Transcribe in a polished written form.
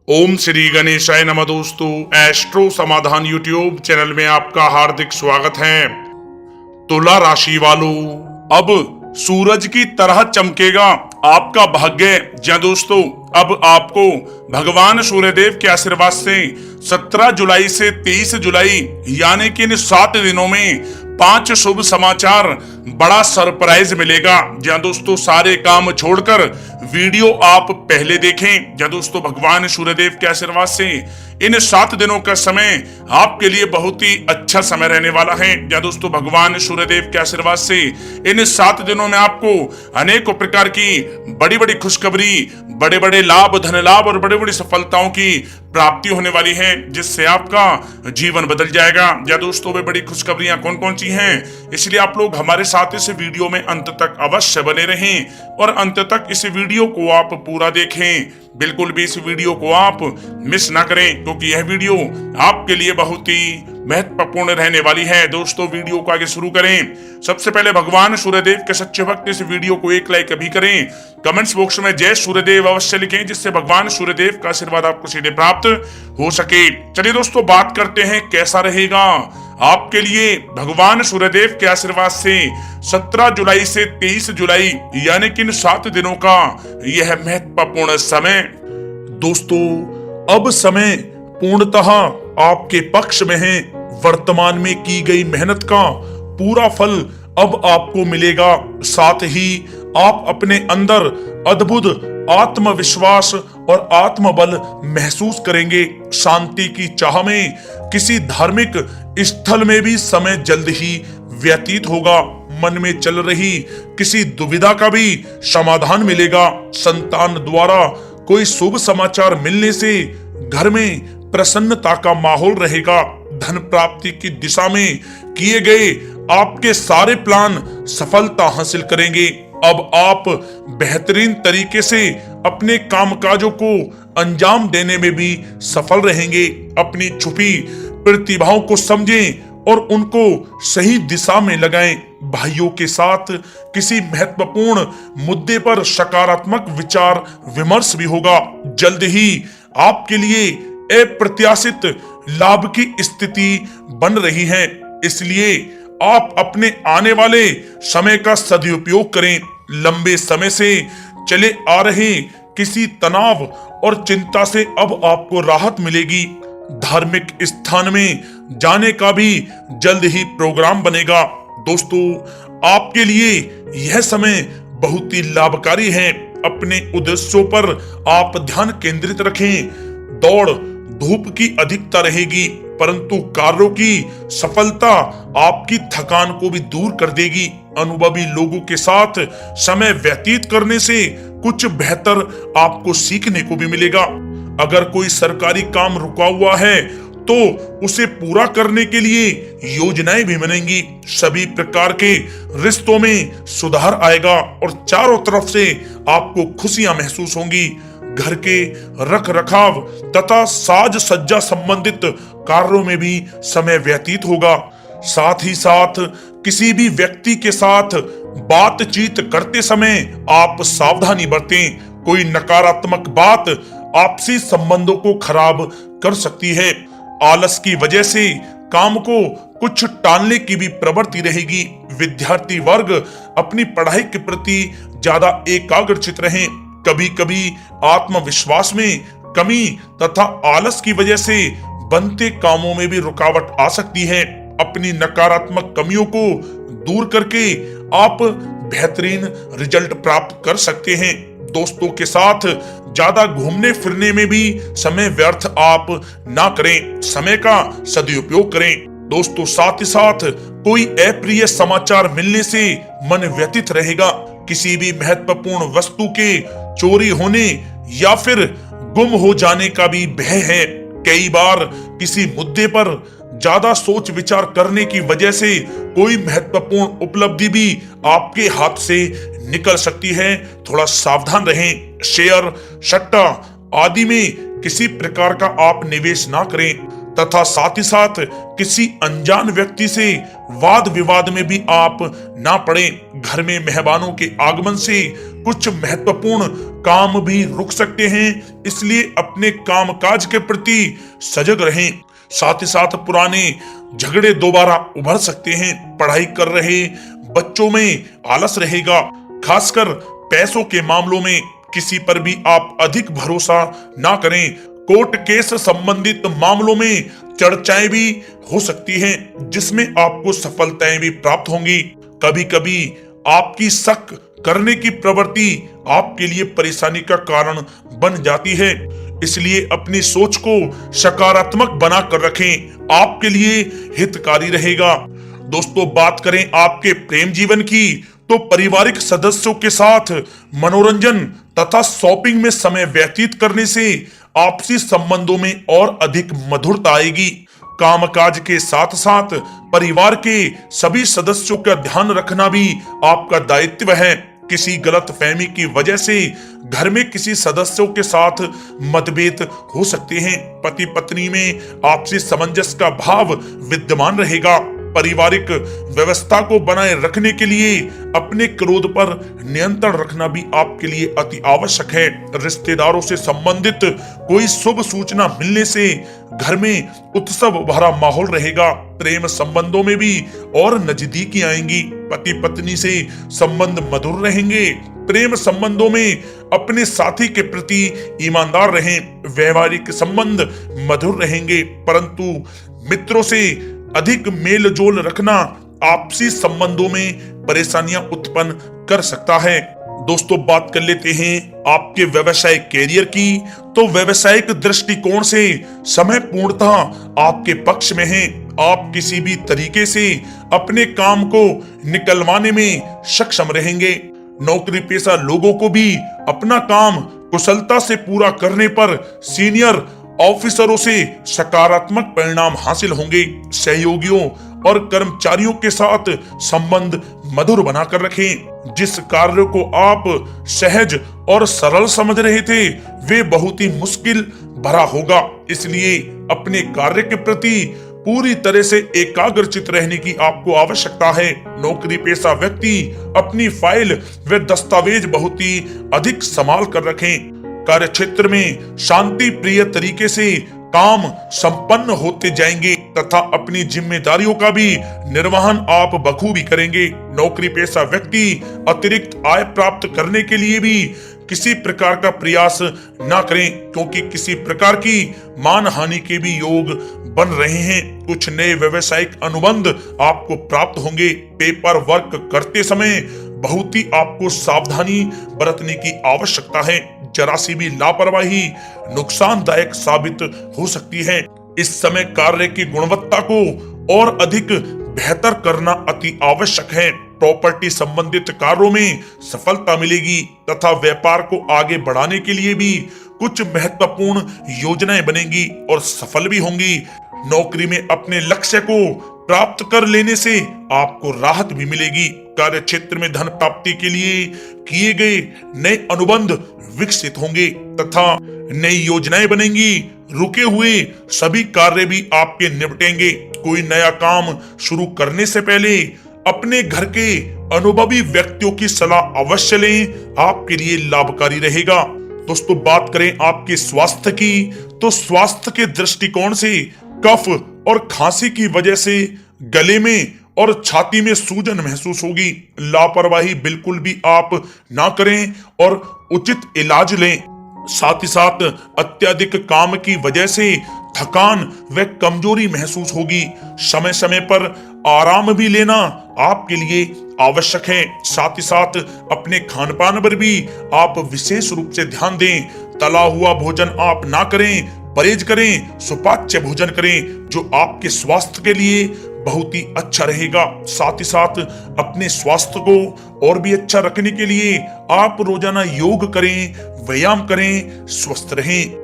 ओम श्री गणेशाय नमः। दोस्तों, एस्ट्रो समाधान यूट्यूब चैनल में आपका हार्दिक स्वागत है। तुला राशि वालों, अब सूरज की तरह चमकेगा आपका भाग्य। जी दोस्तों, अब आपको भगवान सूर्यदेव के आशीर्वाद से 17 जुलाई से 23 जुलाई यानी कि इन 7 दिनों में 5 शुभ समाचार, बड़ा सरप्राइज मिलेगा। जहाँ दोस्तों सारे काम छोड़कर वीडियो आप पहले देखें। जहाँ दोस्तों भगवान सूर्यदेव के आशीर्वाद से इन 7 दिनों का समय आपके लिए बहुत ही अच्छा समय रहने वाला है। जहाँ दोस्तों भगवान सूर्यदेव के आशीर्वाद से इन 7 दिनों में आपको अनेकों प्रकार की बड़ी बड़ी खुशखबरी, बड़े बड़े लाभ, धन लाभ और बड़ी बड़ी सफलताओं की प्राप्ति होने वाली है, जिससे आपका जीवन बदल जाएगा। या दोस्तों वे बड़ी खुशखबरियां कौन कौन सी हैं, इसलिए आप लोग हमारे साथ इस वीडियो में अंत तक अवश्य बने रहें और अंत तक इस वीडियो को आप पूरा देखें। बिल्कुल भी इस वीडियो को आप मिस ना करें, क्योंकि यह वीडियो आपके लिए बहुत ही महत्वपूर्ण रहने वाली है। दोस्तों वीडियो को आगे शुरू करें। सबसे पहले भगवान सूर्यदेव के सच्चे भक्त इस वीडियो को एक लाइक अभी करें। कमेंट्स बॉक्स में जय सूर्यदेव अवश्य लिखें, जिससे भगवान सूर्यदेव का आशीर्वाद आपको सीधे प्राप्त हो सके। चलिए दोस्तों, बात करते हैं कैसा रहेगा आपके लिए भगवान सूर्यदेव के आशीर्वाद से 17 जुलाई से 23 जुलाई यानी कि इन 7 दिनों का यह महत्वपूर्ण समय। दोस्तों, अब समय पूर्णतः आपके पक्ष में है। वर्तमान में की गई मेहनत का पूरा फल अब आपको मिलेगा। साथ ही आप अपने अंदर अद्भुत आत्मविश्वास और आत्मबल महसूस करेंगे। शांति की चाह में किसी धार्मिक स्थल में भी समय जल्द ही व्यतीत होगा। मन में चल रही किसी दुविधा का भी समाधान मिलेगा। संतान द्वारा कोई शुभ समाचार मिलने से घर में प्रसन्नता का माहौल रहेगा। धन प्राप्ति की दिशा में किए गए आपके सारे प्लान सफलता हासिल करेंगे। अब आप बेहतरीन तरीके से अपने कामकाजों को अंजाम देने में भी सफल रहेंगे। अपनी छुपी प्रतिभाओं को समझें और उनको सही दिशा में लगाएं। भाइयों के साथ किसी महत्वपूर्ण मुद्दे पर सकारात्मक विचार विमर्श भी होगा। जल्द ही आपके लिए अप्रत्याशित लाभ की स्थिति बन रही है, इसलिए आप अपने आने वाले समय का सदुपयोग करें। लंबे समय से चले आ रहे किसी तनाव और चिंता से अब आपको राहत मिलेगी। धार्मिक स्थान में जाने का भी जल्द ही प्रोग्राम बनेगा। दोस्तों, आपके लिए यह समय बहुत ही लाभकारी है। अपने उद्देश्यों पर आप ध्यान केंद्रित रखें। दौड़ धूप की अधिकता रहेगी, परंतु कार्यों की सफलता आपकी थकान को भी दूर कर देगी। अनुभवी लोगों के साथ समय व्यतीत करने से कुछ बेहतर आपको सीखने को भी मिलेगा। अगर कोई सरकारी काम रुका हुआ है तो उसे पूरा करने के लिए योजनाएं भी बनेंगी। सभी प्रकार के रिश्तों में सुधार आएगा और चारों तरफ से आपको खुशियां महसूस होंगी। घर के रख रखाव तथा साज सज्जा संबंधित कार्यों में भी समय व्यतीत होगा। साथ ही साथ किसी भी व्यक्ति के साथ बातचीत करते समय आप सावधानी बरतें। कोई नकारात्मक बात आपसी संबंधों को खराब कर सकती है। आलस की वजह से काम को कुछ टालने की भी प्रवृत्ति रहेगी। विद्यार्थी वर्ग अपनी पढ़ाई के प्रति ज्यादा एकाग्रचित रहें। कभी कभी आत्मविश्वास में कमी तथा आलस की वजह से बनते कामों में भी रुकावट आ सकती है। अपनी नकारात्मक कमियों को दूर करके आप बेहतरीन रिजल्ट प्राप्त कर सकते हैं। दोस्तों के साथ ज्यादा घूमने फिरने में भी समय व्यर्थ आप ना करें। समय का सदुपयोग करें। दोस्तों, साथ ही साथ कोई अप्रिय समाचार मिलने से मन व्यथित रहेगा। किसी भी महत्वपूर्ण वस्तु के चोरी होने या फिर गुम हो जाने का भी भय है। कई बार किसी मुद्दे पर ज्यादा सोच विचार करने की वजह से कोई महत्वपूर्ण उपलब्धि भी आपके हाथ से निकल सकती है। थोड़ा सावधान रहें। शेयर, सट्टा आदि में किसी प्रकार का आप निवेश ना करें तथा साथ ही साथ किसी अनजान व्यक्ति से वाद विवाद में भी आप ना पड़ें। घर में मेहमानों के आगमन से कुछ महत्वपूर्ण काम भी रुक सकते हैं, इसलिए अपने कामकाज के प्रति सजग रहें। साथ ही साथ पुराने झगड़े दोबारा उभर सकते हैं। पढ़ाई कर रहे बच्चों में आलस रहेगा, खासकर पैसों के मामलों में किसी पर भी आप अधिक भरोसा ना करें। कोर्ट केस संबंधित मामलों में चर्चाएं भी हो सकती हैं, जिसमें आपको सफलताएं भी प्राप्त होंगी। कभी कभी आपकी शक करने की प्रवृत्ति आपके लिए परेशानी का कारण बन जाती है, इसलिए अपनी सोच को सकारात्मक बना कर रखें, आपके लिए हितकारी रहेगा। दोस्तों, बात करें आपके प्रेम जीवन की, तो पारिवारिक सदस्यों के साथ मनोरंजन तथा शॉपिंग में समय व्यतीत करने से आपसी संबंधों में और अधिक मधुरता आएगी। कामकाज के साथ साथ परिवार के सभी सदस्यों का ध्यान रखना भी आपका दायित्व है। किसी गलत फहमी की वजह से घर में किसी सदस्यों के साथ मतभेद हो सकते हैं। पति पत्नी में आपसी सामंजस्य का भाव विद्यमान रहेगा। पारिवारिक व्यवस्था को बनाए रखने के लिए अपने क्रोध पर नियंत्रण रखना भी आपके लिए अति आवश्यक है। रिश्तेदारों से संबंधित कोई शुभ सूचना मिलने से घर में उत्सव भरा माहौल रहेगा। प्रेम संबंधों में भी और नजदीकी आएंगी। पति पत्नी से संबंध मधुर रहेंगे। प्रेम संबंधों में अपने साथी के प्रति ईमानदार रहें। वैवाहिक संबंध मधुर रहेंगे, परंतु मित्रों से अधिक मेल जोल रखना आपसी संबंधों में परेशानियां उत्पन्न कर सकता है। दोस्तों, बात कर लेते हैं आपके व्यवसायिक कैरियर की। तो व्यवसायिक दृष्टिकोण से समय पूर्णतः आपके पक्ष में है। आप किसी भी तरीके से अपने काम को निकलवाने में सक्षम रहेंगे। नौकरी पेशा लोगों को भी अपना काम कुशलता से पूरा करने पर सीनियर ऑफिसरों से सकारात्मक परिणाम हासिल होंगे। सहयोगियों और कर्मचारियों के साथ संबंध मधुर बनाकर रखें। जिस कार्य को आप सहज और सरल समझ रहे थे, वे बहुत ही मुश्किल भरा होगा, इसलिए अपने कार्य के प्रति पूरी तरह से एकाग्रचित रहने की आपको आवश्यकता है। नौकरी पेशा व्यक्ति अपनी फाइल व दस्तावेज बहुत ही अधिक संभाल कर रखें। कार्य क्षेत्र में शांति प्रिय तरीके से काम संपन्न होते जाएंगे तथा अपनी जिम्मेदारियों का भी निर्वहन आप बखूबी करेंगे। नौकरी पेशा व्यक्ति अतिरिक्त आय प्राप्त करने के लिए भी किसी प्रकार का प्रयास ना करें, क्योंकि किसी प्रकार की मान हानि के भी योग बन रहे हैं। कुछ नए व्यवसायिक अनुबंध आपको प्राप्त होंगे। पेपर वर्क करते समय बहुत ही आपको सावधानी बरतने की आवश्यकता है। जरा सी भी लापरवाही नुकसानदायक साबित हो सकती है। इस समय कार्य की गुणवत्ता को और अधिक बेहतर करना अति आवश्यक है। प्रॉपर्टी संबंधित कार्यों में सफलता मिलेगी तथा व्यापार को आगे बढ़ाने के लिए भी कुछ महत्वपूर्ण योजनाएं बनेंगी और सफल भी होंगी। नौकरी में अपने लक्ष्य को प्राप्त कर लेने से आपको राहत भी मिलेगी। कार्य क्षेत्र में धन प्राप्ति के लिए किए गए नए अनुबंध विकसित होंगे तथा नई योजनाएं बनेंगी। रुके हुए सभी कार्य भी आपके निपटेंगे। कोई नया काम शुरू करने से पहले अपने घर के अनुभवी व्यक्तियों की सलाह अवश्य लें, आपके लिए लाभकारी रहेगा। दोस्तों, बात करें आपके स्वास्थ्य की, तो स्वास्थ्य के दृष्टिकोण से कफ और खांसी की वजह से गले में और छाती में सूजन महसूस होगी। लापरवाही बिल्कुल भी आप ना करें और उचित इलाज लें। साथ ही साथ अत्यधिक काम की वजह से थकान व कमजोरी महसूस होगी। समय समय पर आराम भी लेना आपके लिए आवश्यक है। साथ ही साथ अपने खान पान पर भी आप विशेष रूप से ध्यान दें। तला हुआ भोजन आप ना करें, परहेज करें, सुपाच्य भोजन करें, जो आपके स्वास्थ्य के लिए बहुत ही अच्छा रहेगा। साथ ही साथ अपने स्वास्थ्य को और भी अच्छा रखने के लिए आप रोजाना योग करें, व्यायाम करें, स्वस्थ रहें।